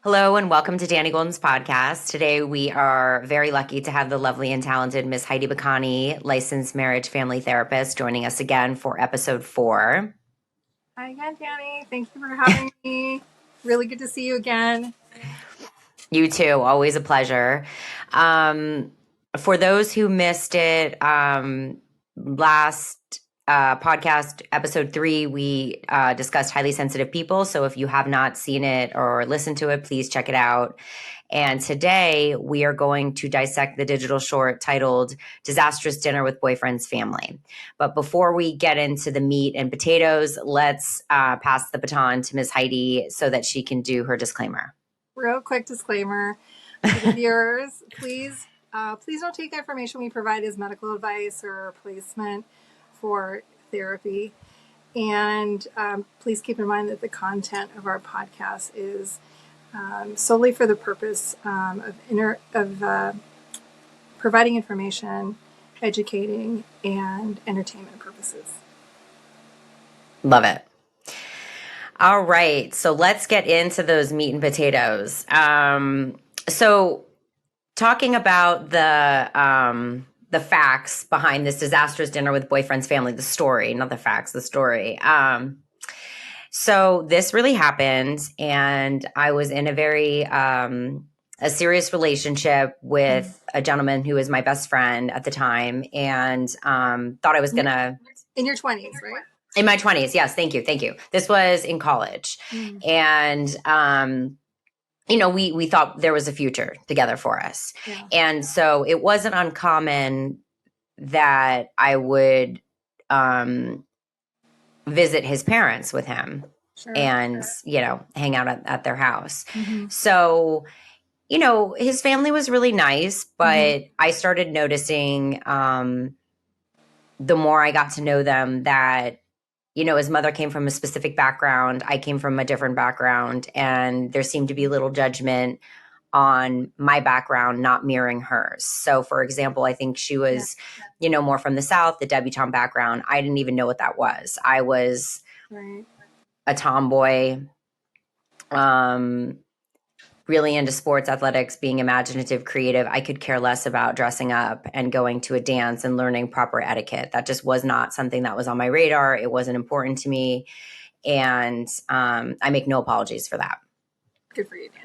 Hello and welcome to Dani Golden's podcast. Today we are very lucky to have the lovely and talented Miss Heidi Bacani, licensed marriage family therapist, joining us again for episode 4. Hi again, Dani. Thank you for having me. Really good to see you again. You too. Always a pleasure. For those who missed it, last podcast, episode 3, we discussed highly sensitive people. So if you have not seen it or listened to it, please check it out. And today we are going to dissect the digital short titled Disastrous Dinner with Boyfriend's Family. But before we get into the meat and potatoes, let's pass the baton to Ms. Heidi so that she can do her disclaimer. Real quick disclaimer to the viewers, please don't take the information we provide as medical advice or replacement for therapy. And please keep in mind that the content of our podcast is solely for the purpose of providing information, educating, and entertainment purposes. Love it. All right. So let's get into those meat and potatoes. So talking about the facts behind this disastrous dinner with boyfriend's family, the story, not the facts, the story. So this really happened, and I was in a very a serious relationship with a gentleman who was my best friend at the time, and thought I was going to... In your 20s, right? In my 20s, yes. Thank you. This was in college. And, we thought there was a future together for us. Yeah. And so it wasn't uncommon that I would visit his parents with him and, hang out at their house. Mm-hmm. So, his family was really nice, but I started noticing the more I got to know them that his mother came from a specific background. I came from a different background, and there seemed to be little judgment on my background not mirroring hers. So, for example, I think she was, more from the South, the debutante background. I didn't even know what that was. I was a tomboy, really into sports, athletics, being imaginative, creative. I could care less about dressing up and going to a dance and learning proper etiquette. That just was not something that was on my radar. It wasn't important to me. And I make no apologies for that. Good for you, Dani.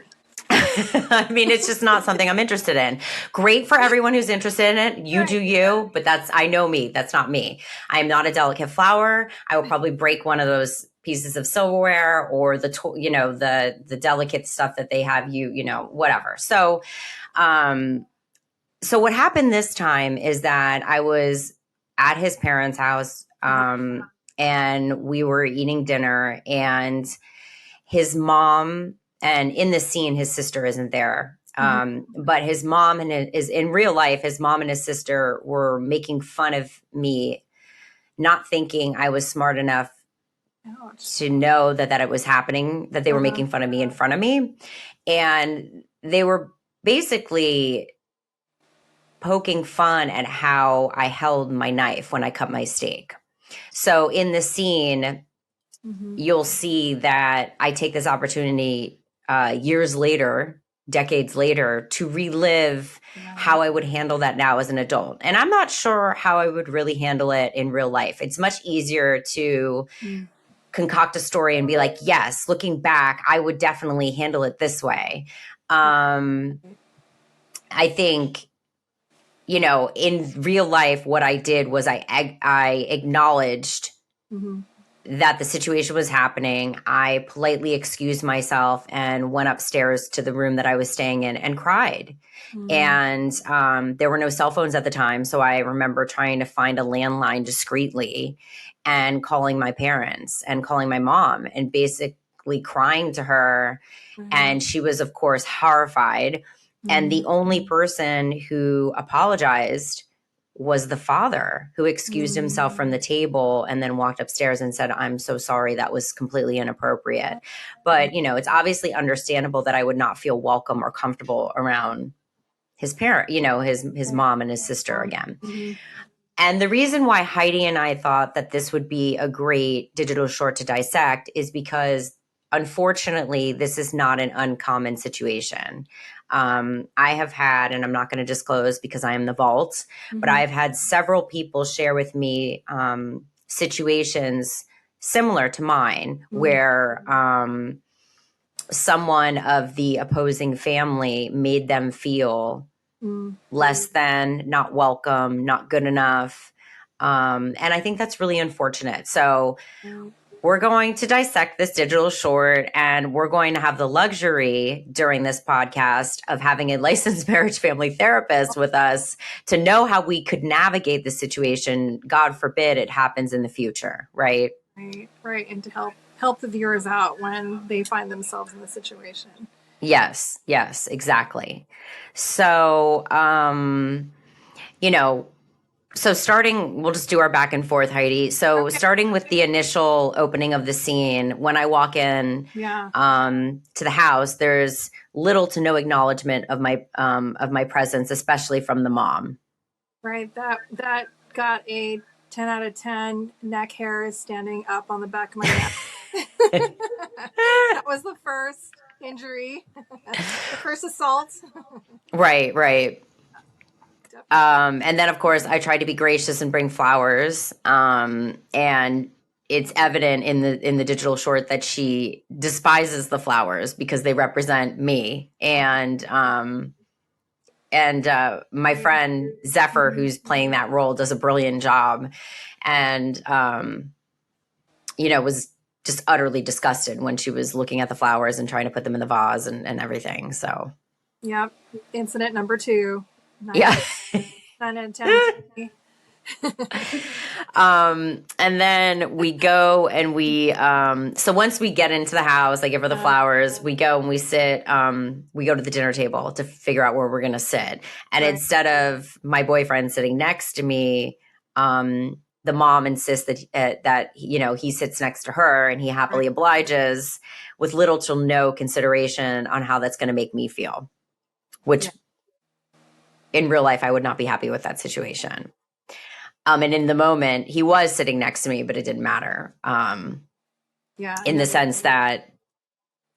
I mean, it's just not something I'm interested in. Great for everyone who's interested in it. You do you, but I know me. That's not me. I'm not a delicate flower. I will probably break one of those pieces of silverware or the delicate stuff that they have whatever. So, so what happened this time is that I was at his parents' house, and we were eating dinner, and his mom, and in this scene, his sister isn't there. But his mom in real life, his mom and his sister were making fun of me, not thinking I was smart enough to know that it was happening, that they were making fun of me in front of me. And they were basically poking fun at how I held my knife when I cut my steak. So in the scene, you'll see that I take this opportunity years later, decades later, to relive how I would handle that now as an adult. And I'm not sure how I would really handle it in real life. It's much easier to concoct a story and be like, yes, looking back, I would definitely handle it this way. I think, in real life, what I did was I acknowledged that the situation was happening. I politely excused myself and went upstairs to the room that I was staying in and cried. And there were no cell phones at the time. So I remember trying to find a landline discreetly and calling my parents and calling my mom and basically crying to her. And she was, of course, horrified. And the only person who apologized was the father, who excused himself from the table and then walked upstairs and said, "I'm so sorry. That was completely inappropriate." But, it's obviously understandable that I would not feel welcome or comfortable around his parent, his mom and his sister again. And the reason why Heidi and I thought that this would be a great digital short to dissect is because unfortunately, this is not an uncommon situation. I have had, and I'm not going to disclose because I am the vault, but I've had several people share with me situations similar to mine where someone of the opposing family made them feel less than, not welcome, not good enough. And I think that's really unfortunate. So we're going to dissect this digital short, and we're going to have the luxury during this podcast of having a licensed marriage family therapist with us to know how we could navigate the situation. God forbid it happens in the future, right? Right. And to help the viewers out when they find themselves in the situation. Yes, exactly. So, so starting, we'll just do our back and forth, Heidi. So starting with the initial opening of the scene, when I walk in to the house, there's little to no acknowledgement of my presence, especially from the mom. Right. That got a 10 out of 10. Neck hair is standing up on the back of my neck. That was the first injury, the first assault. Right. And then, of course, I tried to be gracious and bring flowers. And it's evident in the digital short that she despises the flowers because they represent me. And my friend Zephyr, who's playing that role, does a brilliant job. And, was just utterly disgusted when she was looking at the flowers and trying to put them in the vase and everything. So, yep. Incident number 2. 9 out of 10. And then we go and we, so once we get into the house, I give her the flowers, we go and we sit, we go to the dinner table to figure out where we're going to sit. And instead of my boyfriend sitting next to me, the mom insists that he sits next to her, and he happily obliges with little to no consideration on how that's going to make me feel, which in real life, I would not be happy with that situation. And in the moment, he was sitting next to me, but it didn't matter. In the sense that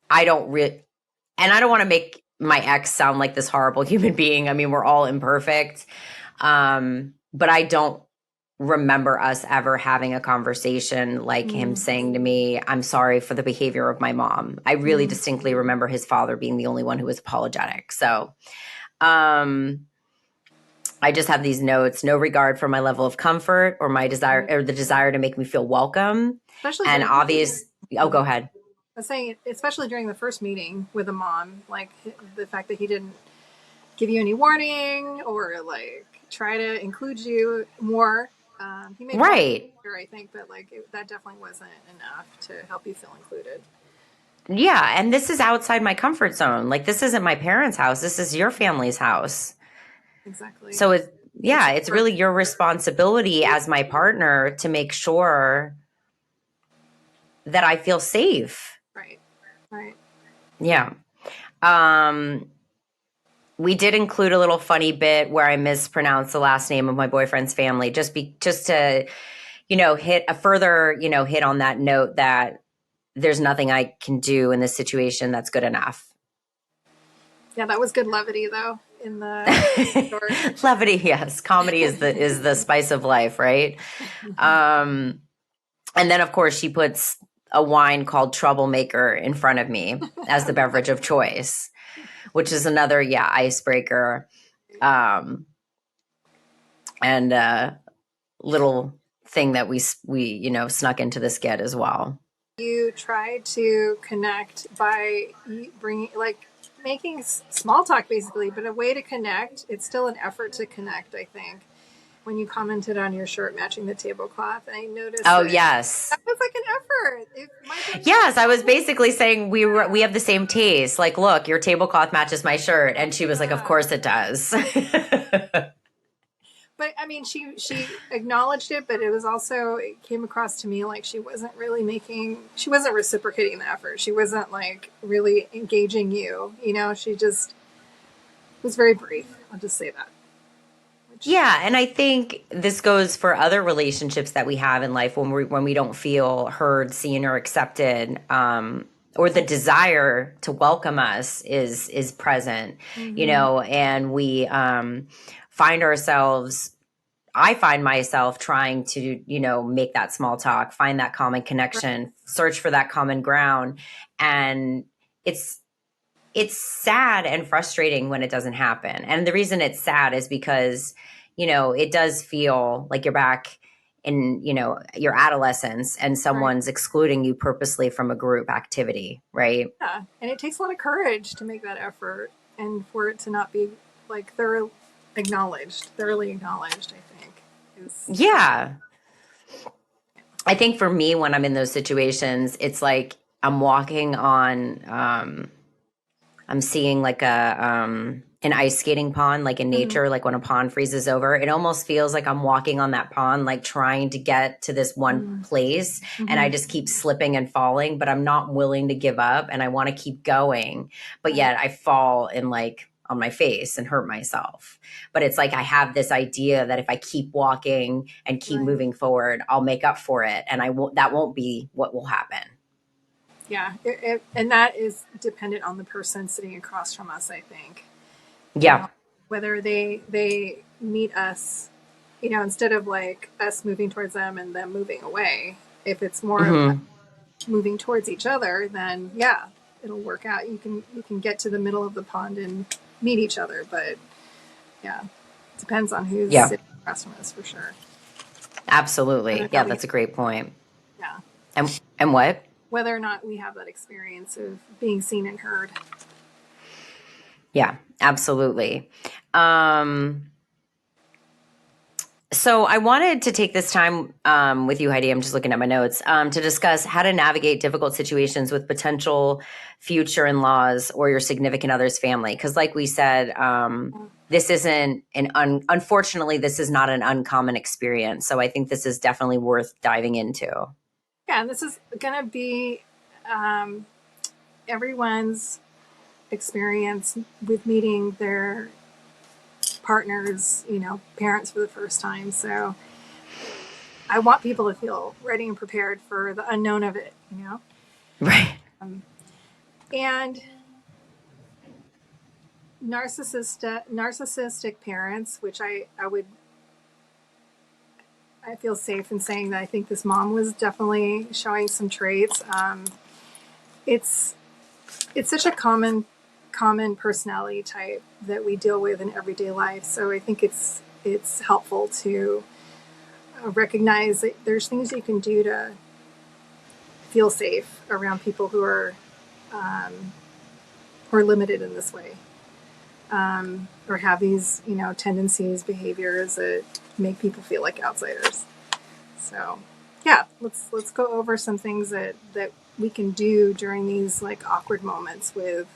I don't want to make my ex sound like this horrible human being. I mean, we're all imperfect. But I don't remember us ever having a conversation like him saying to me, "I'm sorry for the behavior of my mom." I really distinctly remember his father being the only one who was apologetic. So, I just have these notes: no regard for my level of comfort or my desire or the desire to make me feel welcome. Especially and obvious. Oh, go ahead. I was saying, especially during the first meeting with a mom, like the fact that he didn't give you any warning or like try to include you more. He made sure, I think, but that definitely wasn't enough to help you feel included. Yeah, and this is outside my comfort zone. Like, this isn't my parents' house. This is your family's house. Exactly. So it's really your responsibility as my partner to make sure that I feel safe. Right. Yeah. We did include a little funny bit where I mispronounced the last name of my boyfriend's family, just to, hit a further, hit on that note that there's nothing I can do in this situation that's good enough. Yeah, that was good levity though. In the levity, yes. Comedy is the spice of life, right? And then, of course, she puts a wine called Troublemaker in front of me as the beverage of choice, which is another icebreaker, and a little thing that we snuck into the skit as well. You try to connect by bringing making small talk basically, but a way to connect. It's still an effort to connect, I think. When you commented on your shirt matching the tablecloth, I noticed. Oh, yes. That was like an effort. Yes, I was basically saying we have the same taste. Like, look, your tablecloth matches my shirt. And she was like, of course it does. But I mean, she acknowledged it, but it came across to me like she wasn't reciprocating the effort. She wasn't like really engaging you. She just was very brief. I'll just say that. Yeah, and I think this goes for other relationships that we have in life when we don't feel heard, seen, or accepted. or the desire to welcome us is present, you Mm-hmm. know, and we find ourselves I find myself trying to, you know, make that small talk, find that common Right. connection, search for that common ground. And it's it's sad and frustrating when it doesn't happen. And the reason it's sad is because, you know, it does feel like you're back in, you know, your adolescence and Right. someone's excluding you purposely from a group activity, right? Yeah. And it takes a lot of courage to make that effort and for it to not be like thoroughly acknowledged, I think. Is Yeah. I think for me, when I'm in those situations, it's like I'm walking on I'm seeing like a an ice skating pond, like in Mhm. nature, like when a pond freezes over. It almost feels like I'm walking on that pond, like trying to get to this one place, and I Mhm. just keep slipping and falling, but I'm not willing to give up, and I want to keep going, but Right. yet I fall and like on my face and hurt myself. But it's like I have this idea that if I keep walking and keep Right. moving forward, I'll make up for it, and I won't. That won't be what will happen. Yeah. And that is dependent on the person sitting across from us, I think. You Yeah. know, whether they meet us, you know, instead of like us moving towards them and them moving away. If it's more of Hmm. moving towards each other, then yeah, it'll work out. You can get to the middle of the pond and meet each other, but yeah, it depends on who's Yeah. sitting across from us for sure. Whether Absolutely. or Yeah, not we, that's a great point. yeah, And what? whether or not we have that experience of being seen and heard. Yeah, absolutely. Um, so I wanted to take this time with you, Heidi. I'm just looking at my notes to discuss how to navigate difficult situations with potential future in-laws or your significant other's family. Because, like we said, this isn't unfortunately, this is not an uncommon experience. So I think this is definitely worth diving into. Yeah, and this is gonna be um, everyone's experience with meeting their partners, you know, parents for the first time. So I want people to feel ready and prepared for the unknown of it, you know? Right. And narcissistic parents, which I feel safe in saying that I think this mom was definitely showing some traits. It's it's such a common personality type that we deal with in everyday life. So I think it's helpful to recognize that there's things you can do to feel safe around people who are limited in this way, or have these, you know, tendencies, behaviors that make people feel like outsiders. So, yeah, let's go over some things that we can do during these like awkward moments with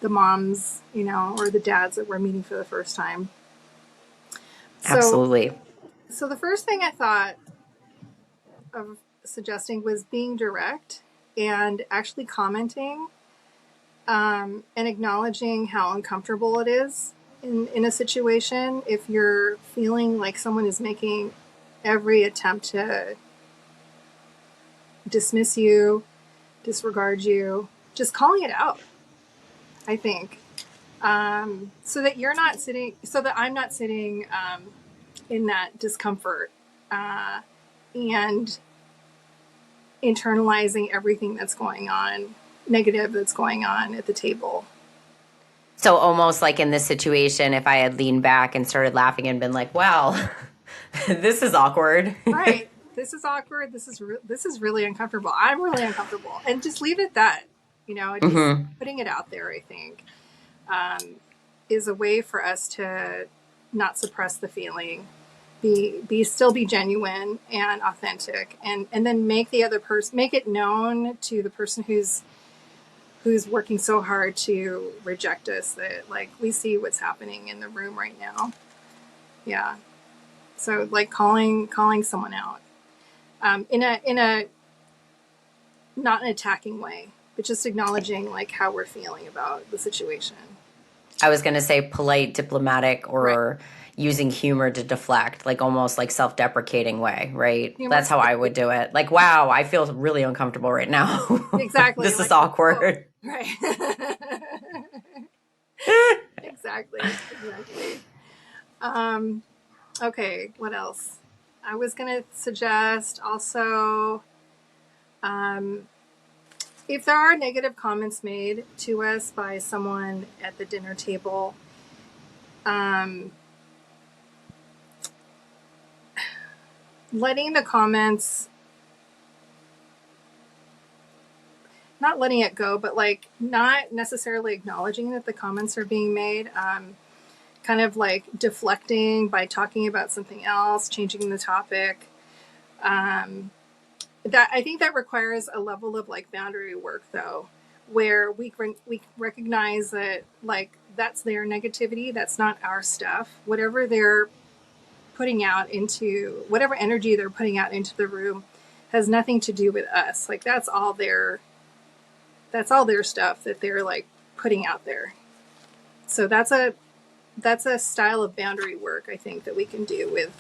the moms, you know, or the dads that we're meeting for the first time. So, Absolutely. so the first thing I thought of suggesting was being direct and actually commenting, and acknowledging how uncomfortable it is in a situation. If you're feeling like someone is making every attempt to dismiss you, disregard you, just calling it out, I think. So that you're not sitting, so that I'm not sitting in that discomfort and internalizing everything that's going on, negative that's going on at the table. So almost like in this situation, if I had leaned back and started laughing and been like, "Well, this is awkward." Right. This is awkward. This is really uncomfortable. I'm really uncomfortable, and just leave it at that. You know, just Hmm. putting it out there. I think is a way for us to not suppress the feeling, be genuine and authentic, and then make the other person, make it known to the person who's working so hard to reject us that like we see what's happening in the room right now. Yeah. So like calling someone out in a not an attacking way, but just acknowledging like how we're feeling about the situation. I was going to say polite, diplomatic, Right. or using humor to deflect, like almost like self-deprecating way, right? Humor. That's how I would do it. Like, wow, I feel really uncomfortable right now. Exactly. This is Like, oh, awkward. right. Exactly. Exactly. Okay, what else? I was going to suggest also, if there are negative comments made to us by someone at the dinner table, letting the comments, not letting it go, but like not necessarily acknowledging that the comments are being made, kind of like deflecting by talking about something else, changing the topic. That I think that requires a level of like boundary work, though, where we recognize that like that's their negativity, that's not our stuff. Whatever they're putting out into, whatever energy they're putting out into the room, has nothing to do with us. Like that's all their stuff that they're like putting out there. So that's a style of boundary work I think that we can do with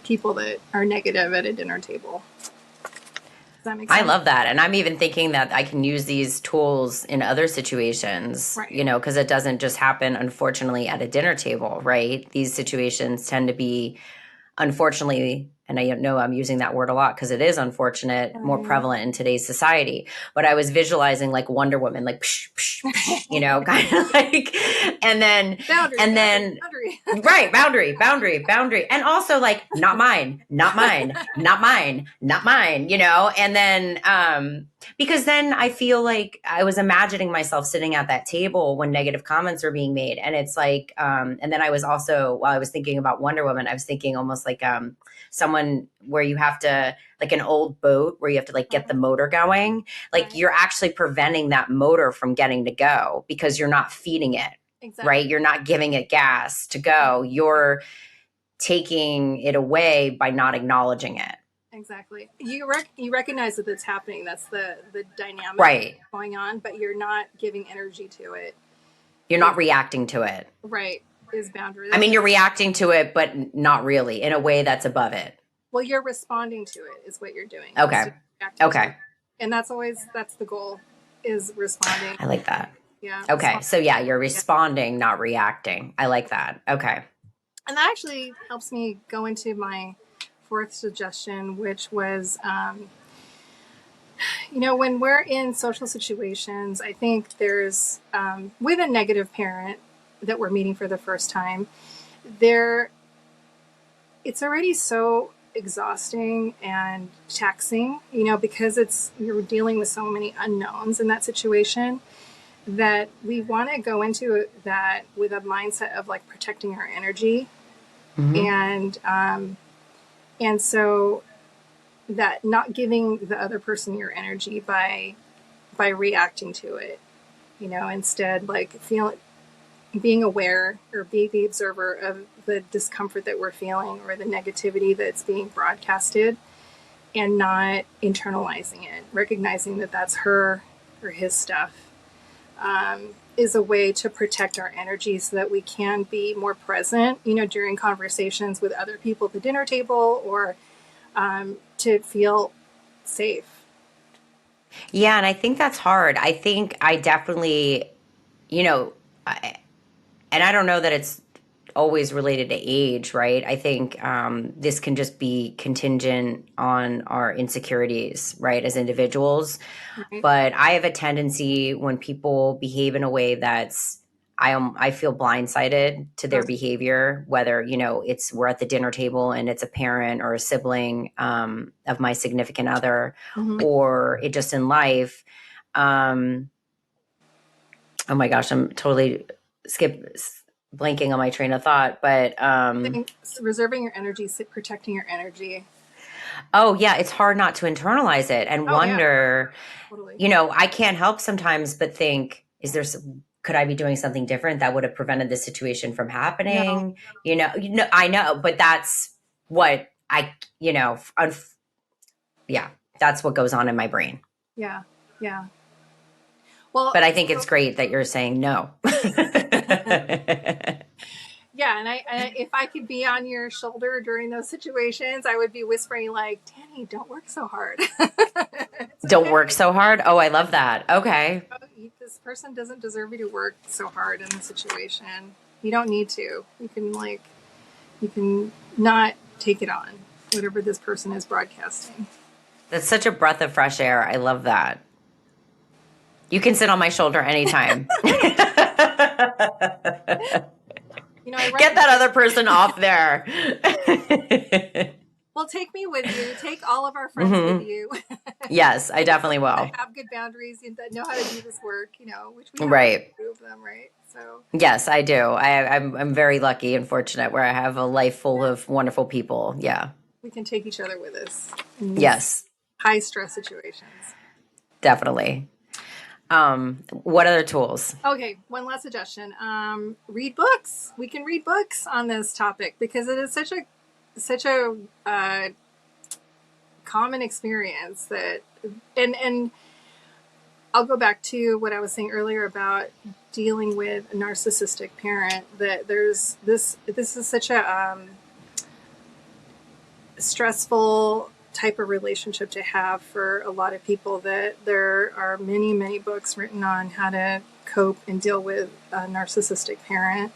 people that are negative at a dinner table. Does that make sense? I love that. And I'm even thinking that I can use these tools in other situations, Right. you know, because it doesn't just happen, unfortunately, at a dinner table, right? These situations tend to be, unfortunately, and I know I'm using that word a lot because it is unfortunate, more prevalent in today's society. But I was visualizing like Wonder Woman, like, psh, psh, psh, you know, kind of like, and then, boundary. right, boundary. And also like, not mine, you know, and then, because then I feel like I was imagining myself sitting at that table when negative comments were being made. And it's like, and then I was also, while I was thinking about Wonder Woman, I was thinking almost like, someone where you have to, like an old boat where you have to like get the motor going, like you're actually preventing that motor from getting to go because you're not feeding it. Exactly. Right? You're not giving it gas to go. You're taking it away by not acknowledging it. Exactly. You recognize that it's happening. That's the dynamic right. going on, but you're not giving energy to it. You're not reacting to it. Right. Is boundary. I mean, you're reacting to it, but not really, in a way that's above it. Well, you're responding to it is what you're doing. Okay. Okay. And that's the goal, is responding. I like that. Yeah. Okay. So yeah, you're responding, not reacting. I like that. Okay. And that actually helps me go into my fourth suggestion, which was, you know, when we're in social situations, I think there's, with a negative parent that we're meeting for the first time, it's already so exhausting and taxing, you know, because you're dealing with so many unknowns in that situation, that we want to go into that with a mindset of like protecting our energy. Mm-hmm. And so that not giving the other person your energy by reacting to it, you know, instead like being aware or being the observer of the discomfort that we're feeling or the negativity that's being broadcasted, and not internalizing it, recognizing that that's her or his stuff, is a way to protect our energy so that we can be more present, you know, during conversations with other people at the dinner table, or to feel safe. Yeah, and I think that's hard. I think I definitely, you know, and I don't know that it's always related to age, right? I think this can just be contingent on our insecurities, right, as individuals. Right. But I have a tendency when people behave in a way that's, I feel blindsided to their behavior, whether, you know, we're at the dinner table and it's a parent or a sibling of my significant other, mm-hmm. or it just in life. Oh my gosh, I'm totally blanking on my train of thought, but reserving your energy, protecting your energy. Oh yeah, it's hard not to internalize it and wonder, totally. You know, I can't help sometimes but think, could I be doing something different that would have prevented this situation from happening? No. You know, I know, but that's what that's what goes on in my brain. Yeah. Yeah. Well, but I think it's great that you're saying no. Yeah, Yeah, and if I could be on your shoulder during those situations, I would be whispering like, Dani, don't work so hard. Don't work so hard. Oh, I love that. Okay. This person doesn't deserve you to work so hard in the situation. You don't need to. You can not take it on, whatever this person is broadcasting. That's such a breath of fresh air. I love that. You can sit on my shoulder anytime. Get that other person off there. Well, take me with you. Take all of our friends with you. Yes, I definitely will. Have good boundaries that know how to do this work, which we have right. two of them, right? So yes, I do. I'm very lucky and fortunate where I have a life full of wonderful people. Yeah. We can take each other with us. Yes. High stress situations. Definitely. What other tools? Okay, one last suggestion. Read books. We can read books on this topic because it is such a common experience that, and I'll go back to what I was saying earlier about dealing with a narcissistic parent. That there's this is such a stressful type of relationship to have for a lot of people, that there are many books written on how to cope and deal with a narcissistic parent.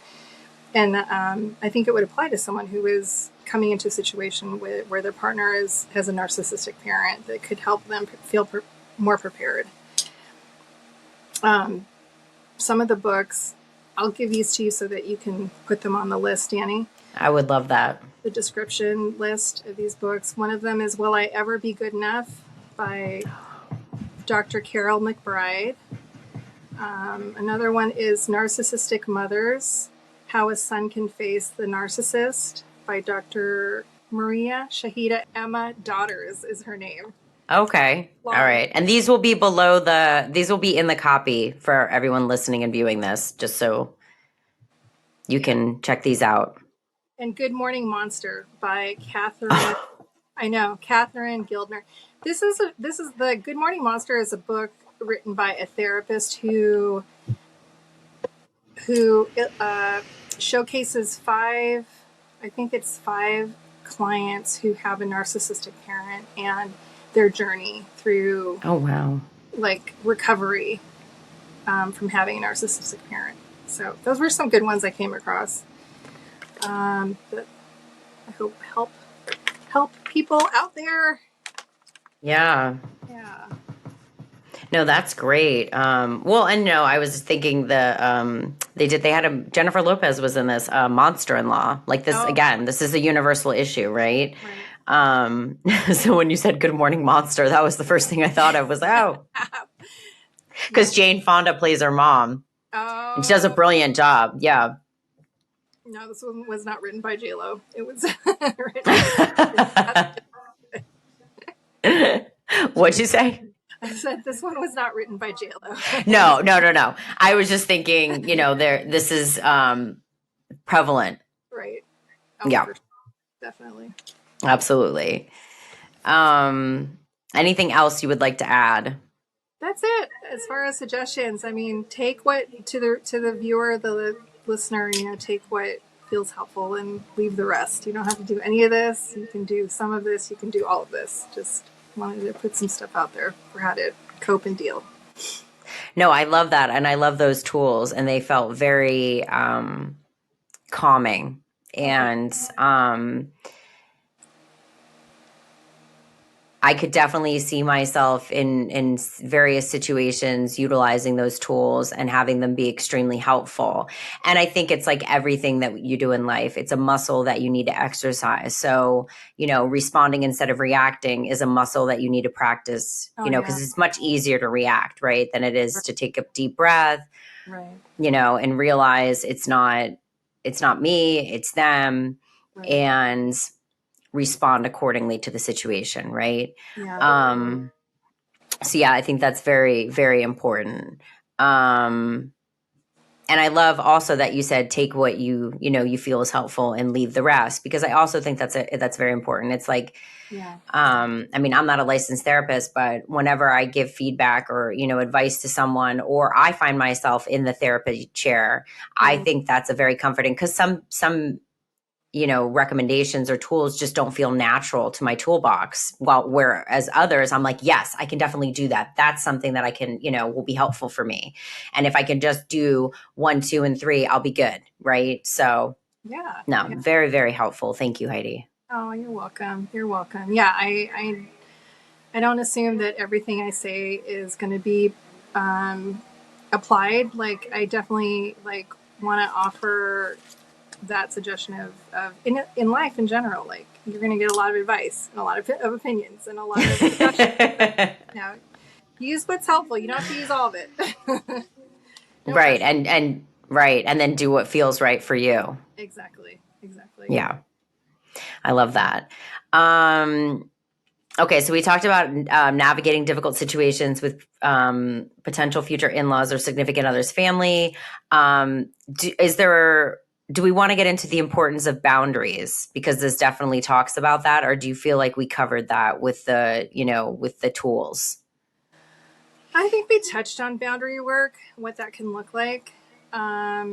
And I think it would apply to someone who is coming into a situation where their partner has a narcissistic parent, that could help them feel more prepared. Some of the books, I'll give these to you so that you can put them on the list, Dani. I would love that. The description list of these books. One of them is Will I Ever Be Good Enough by Dr. Carol McBride. Another one is Narcissistic Mothers, How a Son Can Face the Narcissist by Dr. Maria Shahida Emma Daughters is her name. Okay. All right. And these will be these will be in the copy for everyone listening and viewing this, just so you can check these out. And Good Morning Monster by Catherine. Catherine Gildner. This is the Good Morning Monster is a book written by a therapist who showcases five clients who have a narcissistic parent and their journey through recovery from having a narcissistic parent. So those were some good ones I came across that I hope help people out there. Yeah. No, that's great. I was thinking they had Jennifer Lopez was in this Monster-in-Law. Like this again, this is a universal issue, right? So when you said Good Morning Monster, that was the first thing I thought of was, because Jane Fonda plays her mom. Oh. And she does a brilliant job. Yeah. No, this one was not written by J-Lo. It was written. What'd you say? I said this one was not written by J-Lo. No. I was just thinking, this is prevalent. Right. Yeah. Sure. Definitely. Absolutely. Anything else you would like to add? That's it. As far as suggestions, I mean, take what to the viewer, the listener, take what feels helpful and leave the rest. You don't have to do any of this. You can do some of this. You can do all of this. Just wanted to put some stuff out there for how to cope and deal. No, I love that. And I love those tools. And they felt very calming. And I could definitely see myself in various situations utilizing those tools and having them be extremely helpful. And I think it's like everything that you do in life. It's a muscle that you need to exercise. So, responding instead of reacting is a muscle that you need to practice, because it's much easier to react, right, than it is to take a deep breath, right, and realize it's not me, it's them, right, and respond accordingly to the situation, right? Yeah. So I think that's very, very important. And I love also that you said take what you feel is helpful and leave the rest, because I also think that's very important. It's like Yeah. I mean, I'm not a licensed therapist, but whenever I give feedback or, advice to someone, or I find myself in the therapy chair, I think that's a very comforting, because some recommendations or tools just don't feel natural to my toolbox. While whereas others, I'm like, yes, I can definitely do that. That's something that I can, will be helpful for me. And if I can just do 1, 2, and 3, I'll be good. Right. So Yeah. no, Yeah. very, very helpful. Thank you, Heidi. Oh, you're welcome. You're welcome. Yeah. I don't assume that everything I say is going to be applied. Like, I definitely want to offer that suggestion of in life in general. Like, you're going to get a lot of advice and a lot of opinions and a lot of suggestions. Use what's helpful. You don't have to use all of it. No right. pressure. And right. And then do what feels right for you. Exactly. Yeah. I love that. Okay, so we talked about navigating difficult situations with potential future in-laws or significant others' family. Do we want to get into the importance of boundaries? Because this definitely talks about that, or do you feel like we covered that with the tools? I think we touched on boundary work, what that can look like. I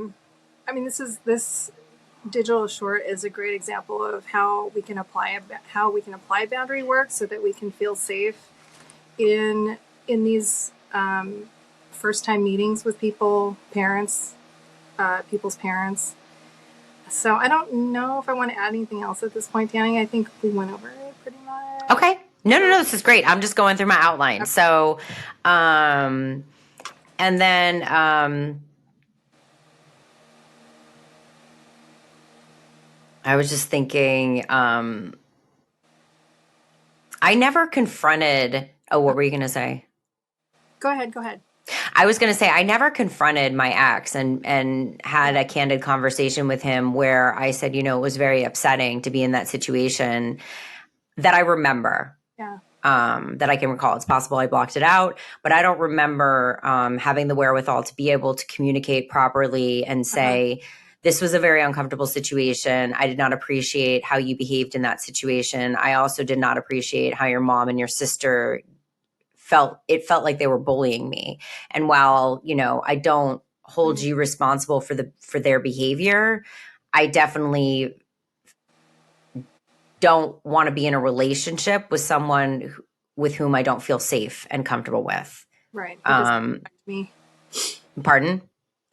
mean, this digital short is a great example of how we can apply boundary work so that we can feel safe in these first time meetings with people's parents. So I don't know if I want to add anything else at this point, Dani. I think we went over it pretty much. Okay. No, this is great. I'm just going through my outline. Okay. So, and then I was just thinking, I never confronted. Oh, what were you going to say? Go ahead. I was going to say I never confronted my ex and had a candid conversation with him where I said, it was very upsetting to be in that situation that I remember. Yeah. That I can recall. It's possible I blocked it out, but I don't remember having the wherewithal to be able to communicate properly and say, this was a very uncomfortable situation. I did not appreciate how you behaved in that situation. I also did not appreciate how your mom and your sister felt like they were bullying me. And while, I don't hold you responsible for their behavior, I definitely don't want to be in a relationship with someone with whom I don't feel safe and comfortable with. Right. Who doesn't protect me? Pardon?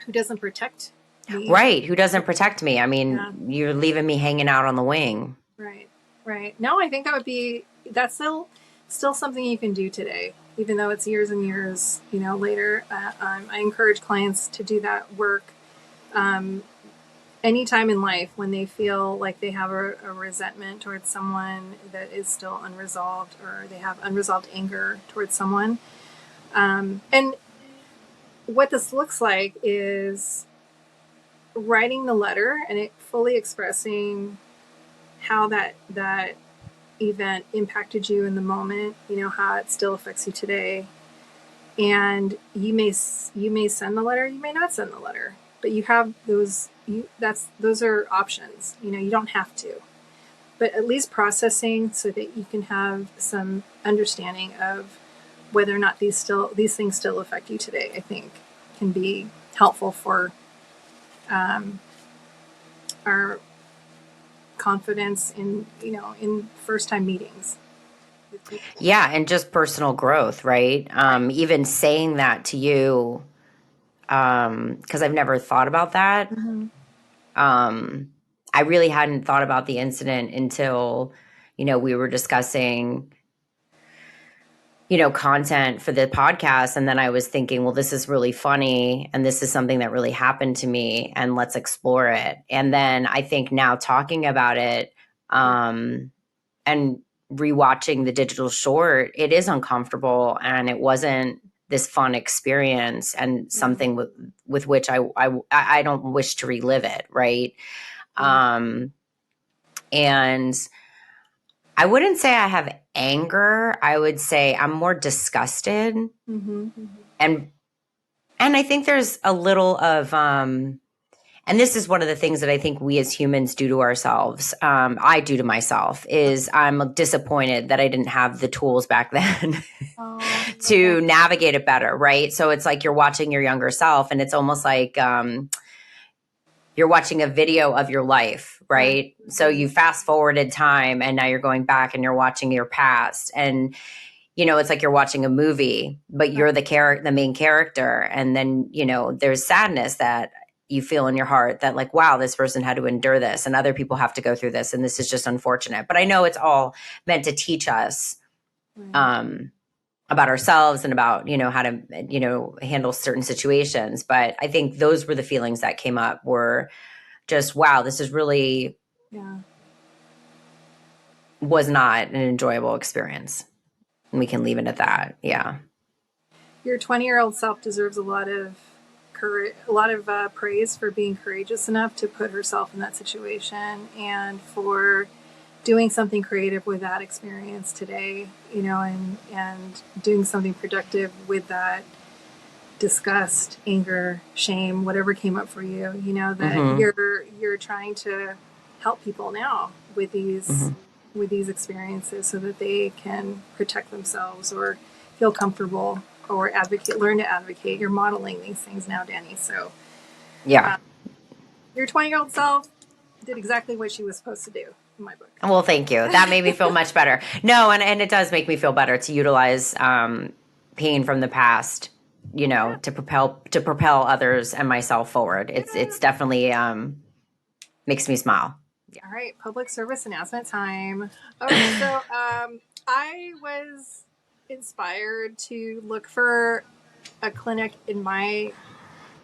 Who doesn't protect me? Right. Who doesn't protect me? I mean, you're leaving me hanging out on the wing. Right. No, I think that's still something you can do today, even though it's years and years, later. I encourage clients to do that work anytime in life when they feel like they have a resentment towards someone that is still unresolved, or they have unresolved anger towards someone. And what this looks like is writing the letter and it fully expressing how that event impacted you in the moment, how it still affects you today. And you may send the letter, you may not send the letter, but you have those are options. You don't have to, but at least processing so that you can have some understanding of whether or not these things still affect you today, I think can be helpful for our confidence in first time meetings. Yeah, and just personal growth, right? Even saying that to you, because I've never thought about that. I really hadn't thought about the incident until, we were discussing, content for the podcast. And then I was thinking, well, this is really funny. And this is something that really happened to me. And let's explore it. And then I think now talking about it and rewatching the digital short, it is uncomfortable. And it wasn't this fun experience and something with which I don't wish to relive it. Right. And I wouldn't say I have anger. I would say I'm more disgusted. And I think there's a little of, and And this is one of the things that I think we as humans do to ourselves. I do to myself is I'm disappointed that I didn't have the tools back then Oh, to okay. navigate it better. Right. So it's like you're watching your younger self and it's almost like, you're watching a video of your life, Right. right? So you fast forwarded time and now you're going back and you're watching your past. And, it's like you're watching a movie, but Right. you're the main character. And then, there's sadness that you feel in your heart that like, wow, this person had to endure this and other people have to go through this. And this is just unfortunate. But I know it's all meant to teach us Right. um, about ourselves and about, how to, handle certain situations. But I think those were the feelings that came up were just, wow, this is really Yeah. was not an enjoyable experience. And we can leave it at that. Yeah. Your 20-year-old self deserves a lot of courage, a lot of praise for being courageous enough to put herself in that situation and for doing something creative with that experience today, and doing something productive with that disgust, anger, shame, whatever came up for you, that Mm-hmm. you're trying to help people now with these Mm-hmm. with these experiences so that they can protect themselves or feel comfortable or learn to advocate. You're modeling these things now, Dani. So Yeah. your 20-year-old self did exactly what she was supposed to do in my book. Well, thank you. That made me feel much better. No, and it does make me feel better to utilize pain from the past, Yeah. to propel others and myself forward. It's Yeah. definitely makes me smile. All right, public service announcement time. Okay, so I was inspired to look for a clinic in my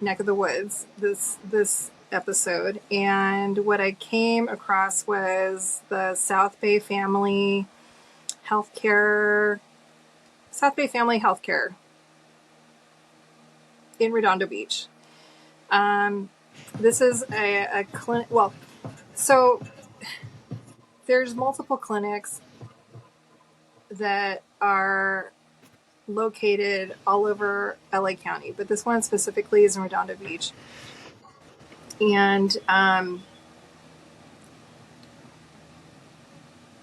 neck of the woods this episode, and what I came across was the Healthcare South Bay Family Healthcare in Redondo Beach. This is a clinic. Well, so there's multiple clinics that are located all over LA County, but this one specifically is in Redondo Beach. And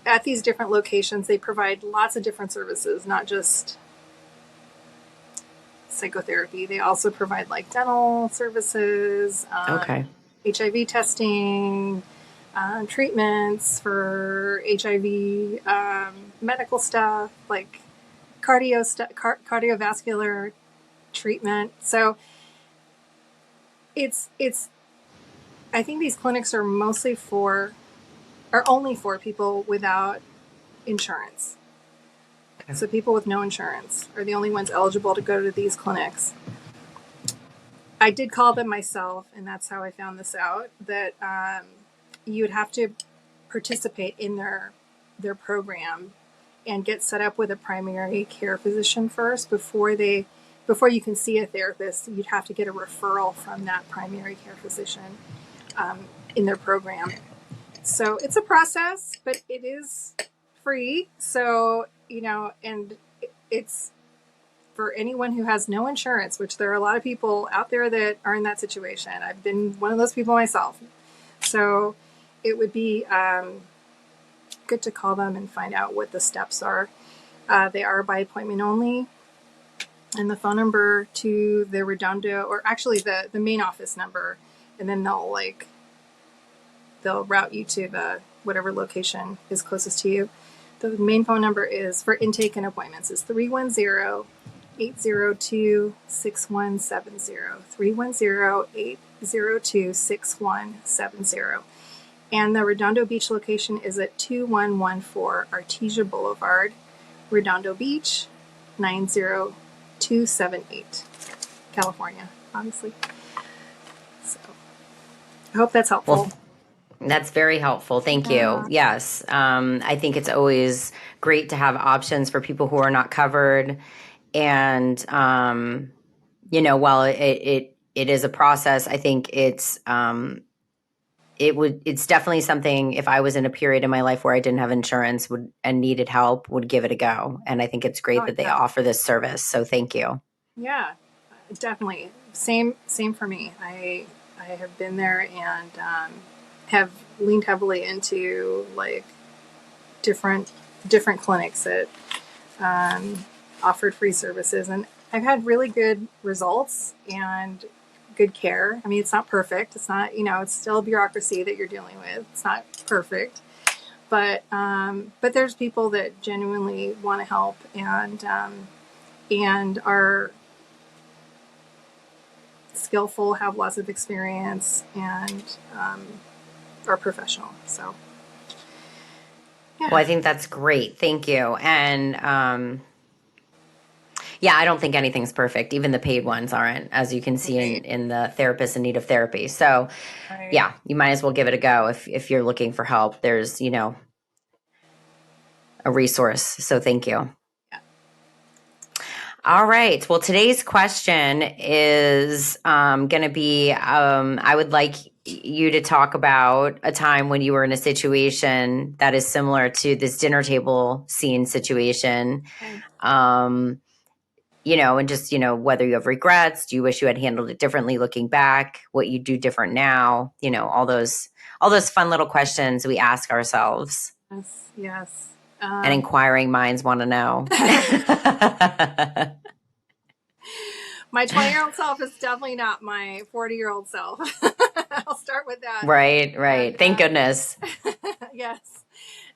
at these different locations, they provide lots of different services, not just psychotherapy. They also provide like dental services, Okay. HIV testing, treatments for HIV, medical stuff like cardiovascular treatment. So it's I think these clinics are only for people without insurance. Okay. So people with no insurance are the only ones eligible to go to these clinics. I did call them myself, and that's how I found this out, that you would have to participate in their program and get set up with a primary care physician first before you can see a therapist. You'd have to get a referral from that primary care physician in their program. So it's a process, but it is free. So, and it's for anyone who has no insurance, which there are a lot of people out there that are in that situation. I've been one of those people myself. So it would be good to call them and find out what the steps are. They are by appointment only. And the phone number to the Redondo, or actually the main office number, and then they'll route you to the whatever location is closest to you. The main phone number is for intake and appointments is 310-802-6170. 310-802-6170. And the Redondo Beach location is at 2114 Artesia Boulevard, Redondo Beach, 90278, California, obviously. So I hope that's helpful. Well, that's very helpful. Thank you. Yeah. Yes. I think it's always great to have options for people who are not covered. And, while it is a process, I think it's definitely something, if I was in a period in my life where I didn't have insurance and needed help, would give it a go. And I think it's great Oh, that they yeah. offer this service. So thank you. Yeah, definitely. Same for me. I have been there and have leaned heavily into like different clinics that offered free services, and I've had really good results and good care. I mean, it's not perfect. It's not, it's still bureaucracy that you're dealing with. It's not perfect, but there's people that genuinely want to help and are skillful, have lots of experience, and are professional. So, yeah. Well, I think that's great. Thank you. And yeah, I don't think anything's perfect. Even the paid ones aren't, as you can see in the therapist in need of therapy. So, yeah, you might as well give it a go if you're looking for help. There's, a resource. So thank you. Yeah. All right. Well, today's question is going to be I would like you to talk about a time when you were in a situation that is similar to this dinner table scene situation. Okay. And just, whether you have regrets, do you wish you had handled it differently looking back, what you do different now, all those fun little questions we ask ourselves. Yes. And inquiring minds want to know. My 20-year-old self is definitely not my 40-year-old self. I'll start with that. Right. And, thank goodness. Yes.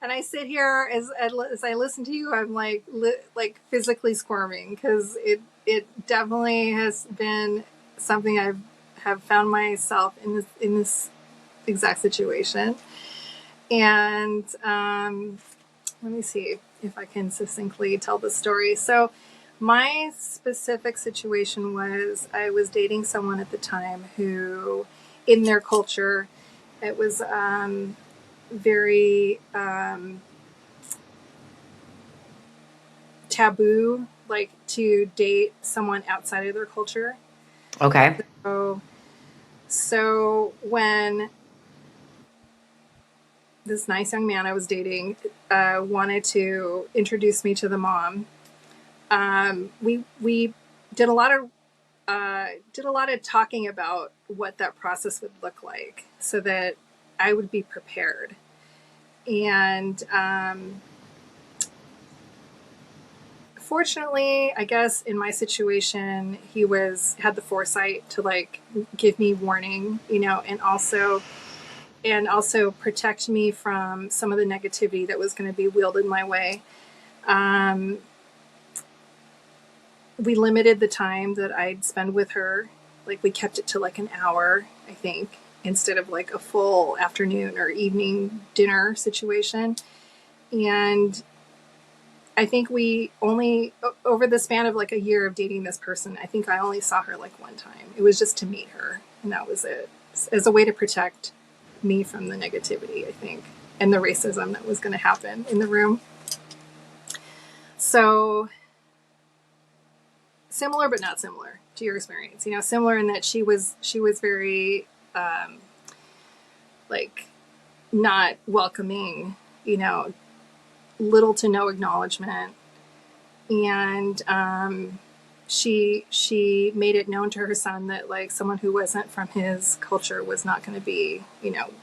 And I sit here as I listen to you, I'm like physically squirming because it definitely has been something have found myself in this exact situation. And let me see if I can succinctly tell the story. So my specific situation was I was dating someone at the time who, in their culture, it was very taboo, like to date someone outside of their culture. Okay. So when this nice young man I was dating wanted to introduce me to the mom, we did a lot of talking about what that process would look like so that I would be prepared. And fortunately, I guess in my situation, he had the foresight to like give me warning, and also protect me from some of the negativity that was going to be wielded my way. We limited the time that I'd spend with her. Like we kept it to like an hour, I think, instead of like a full afternoon or evening dinner situation. And I think we only, over the span of like a year of dating this person, I think I only saw her like one time. It was just to meet her, and that was it, as a way to protect me from the negativity, I think, and the racism that was going to happen in the room. So similar but not similar to your experience, similar in that she was very like not welcoming, little to no acknowledgement, and she made it known to her son that like someone who wasn't from his culture was not going to be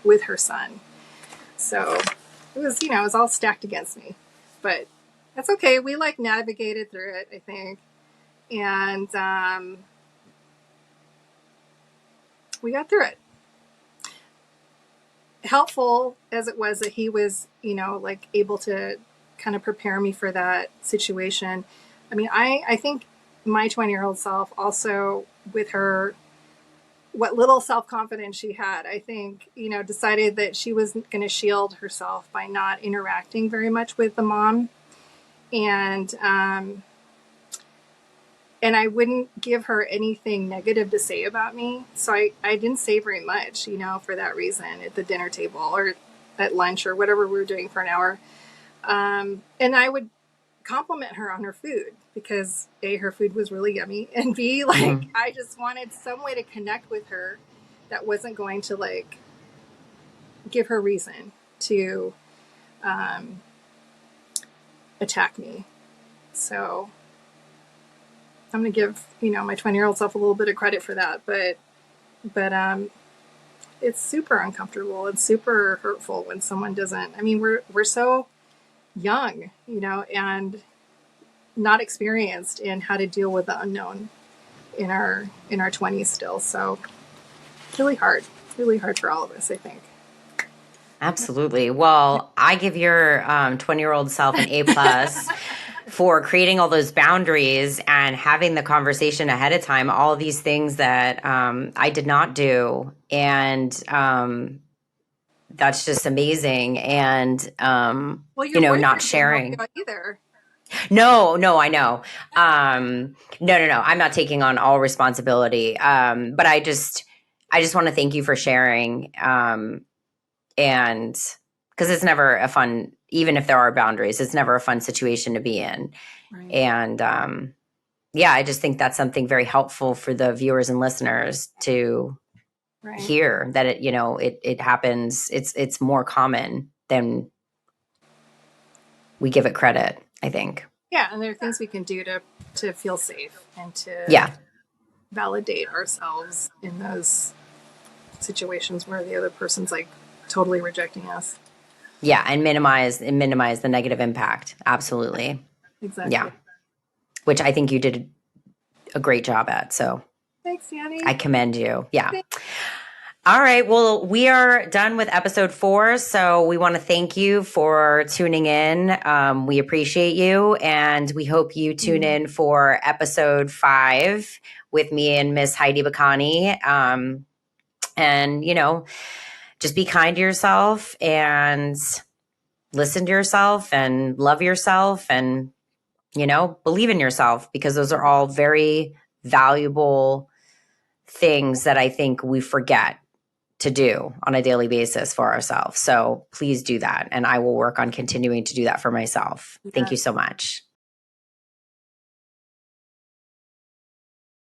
with her son. So it was it was all stacked against me, but that's okay. We like navigated through it, I think. And we got through it. Helpful as it was that he was, like able to kind of prepare me for that situation. I mean, I think my 20-year-old self also, with her, what little self-confidence she had, I think, decided that she was going to shield herself by not interacting very much with the mom. And I wouldn't give her anything negative to say about me. So I didn't say very much, for that reason at the dinner table or at lunch or whatever we were doing for an hour. And I would compliment her on her food because A, her food was really yummy. And B, like, I just wanted some way to connect with her that wasn't going to like give her reason to attack me. So I'm going to give, my 20-year-old self a little bit of credit for that, but it's super uncomfortable. It's super hurtful when someone doesn't. I mean, we're so young, and not experienced in how to deal with the unknown in our 20s still. So it's really hard. It's really hard for all of us, I think. Absolutely. Well, I give your 20-year-old self an A plus for creating all those boundaries and having the conversation ahead of time, all of these things that I did not do. And that's just amazing. And, Well, your not boyfriend didn't help you sharing. out either. No, I know. No. I'm not taking on all responsibility. But I just want to thank you for sharing. And because it's never a fun, even if there are boundaries, it's never a fun situation to be in. Right. And yeah, I just think that's something very helpful for the viewers and listeners to hear, that it happens. It's more common than we give it credit, I think. Yeah, and there are things we can do to feel safe and to validate ourselves in those situations where the other person's like totally rejecting us. Yeah, and minimize the negative impact. Absolutely. Exactly. Yeah. Which I think you did a great job at. So thanks, Dani. I commend you. Yeah. Thanks. All right. Well, we are done with episode 4. So we want to thank you for tuning in. We appreciate you. And we hope you tune in for episode 5 with me and Miss Heidi Bacani. And, just be kind to yourself and listen to yourself and love yourself and, believe in yourself, because those are all very valuable things that I think we forget to do on a daily basis for ourselves. So please do that. And I will work on continuing to do that for myself. Thank you so much.